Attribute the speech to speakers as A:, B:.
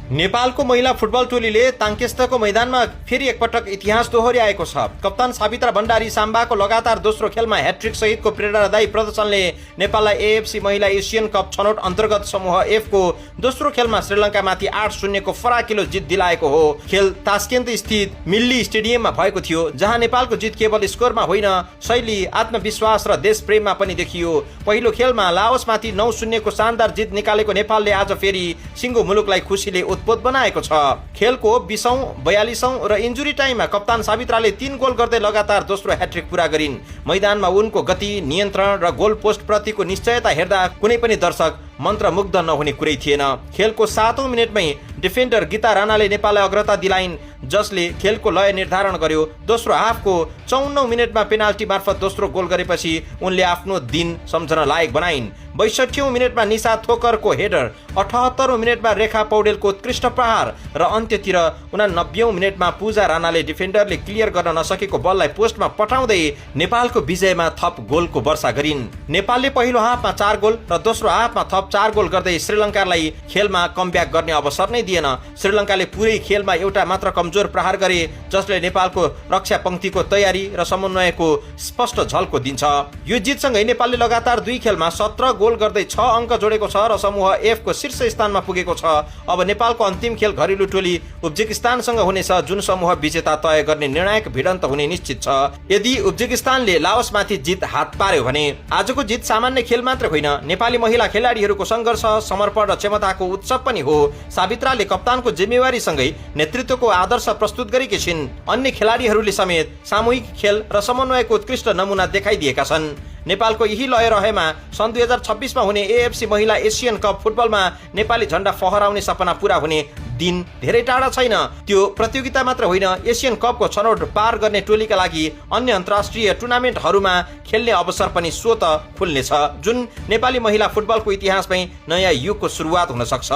A: नेपालको महिला फुटबल टोलीले ताङ्केस्तको मैदानमा फेरि एकपटक इतिहास दोहोर्याएको छ। कप्तान सावित्रा भण्डारी साम्बाको लगातार दोस्रो खेलमा ह्याट्रिक सहितको प्रेरणादायी प्रदर्शनले नेपाललाई एएफसी महिला एसियन कप छनौट अन्तर्गत समूह एफ को दोस्रो खेलमा श्रीलङ्कामाथि 8-0 को फराकिलो जित दिलाएको हो। खेल तास्केन्त स्थित मिल्ली स्टेडियममा भएको थियो, जहाँ नेपालको जित केवल स्कोरमा होइन, शैली, आत्मविश्वास र देशप्रेममा पनि देखियो। पहिलो खेलमा लाओसमाथि 9-0 को शानदार जित निकालेको नेपालले आज फेरि सिङ्गो मुलुकलाई खुसीले उत्पोत बनाएको छ। खेलको 20औं, 42औं र इन्जुरी टाइममा कप्तान सावित्राले 3 गोल गर्दै लगातार दोस्रो ह्याट्रिक पूरा गरिन्। मैदानमा उनको गति, नियन्त्रण र गोल पोस्ट प्रतिको निश्चयता हेर्दा कुनै पनि दर्शक मन्त्रमुग्ध नहुने कुरै थिएन। खेलको 7औं मिनेटमै डिफेन्डर गीता राणाले नेपाललाई अग्रता दिलाइन्, जसले खेलको लय निर्धारण गर्यो। दोस्रो हाफको 54औं मिनेटमा पेनाल्टी मार्फत दोस्रो गोल गरेपछि उनले आफ्नो दिन सम्झन लायक बनाइन्। 62औं मिनेटमा निशा थोकरको हेडर, 78औं मिनेटमा रेखा पौडेलको उत्कृष्ट प्रहार र अन्त्यतिर 89औं मिनेटमा पूजा राणाले डिफेन्डरले क्लियर गर्न नसकेको बललाई पोस्टमा पठाउँदै नेपालको विजयमा थप गोलको वर्षा गरिन्। नेपालले पहिलो हाफमा 4 गोल र दोस्रो हाफमा थप 4 गोल गर्दै श्रीलङ्कालाई खेलमा कमब्याक गर्ने अवसर नै दिएन। श्रीलङ्काले पुरै खेलमा एउटा मात्र कमजोर प्रहार गरे, जसले नेपालको रक्षा पंक्तिको तयारी र समन्वयको स्पष्ट झल्को दिन्छ। यो जितसँगै नेपालले लगातार 2 खेलमा 17 गोल गर्दै 6 अङ्क जोडेको छ र समूह एफ को शीर्ष स्थानमा पुगेको छ। अब नेपालको अन्तिम खेल घरेलु टोली उज्बेकिस्तानसँग हुनेछ, जुन समूह विजेता तय गर्ने निर्णायक भिडन्त हुने निश्चित छ। यदि उज्बेकिस्तानले लाओसमाथि जित हात पार्यो भने आजको जित सामान्य खेल मात्र होइन, नेपाली महिला खेलाडीहरूको सङ्घर्ष, समर्पण र क्षमताको उत्सव पनि हो। सावित्राले कप्तानको जिम्मेवारी सँगै नेतृत्वको आदर्श प्रस्तुत गरेकी छिन्। अन्य खेलाडीहरूले समेत सामूहिक खेल र समन्वयको उत्कृष्ट नमुना देखाइदिएका छन्। नेपालको यही लय रहेमा सन् 2026 मा हुने एएफसी महिला एसियन कप फुटबलमा नेपाली झण्डा फहराउने सपना पूरा हुने दिन धेरै टाढा छैन। त्यो प्रतियोगिता मात्र होइन, एसियन कपको छनौट पार गर्ने टोलीका लागि अन्य अन्तर्राष्ट्रिय टुर्नामेन्टहरूमा खेल्ने अवसर पनि स्वतः खुल्नेछ, जुन नेपाली महिला फुटबलको इतिहासमै नयाँ युगको सुरुवात हुन सक्छ।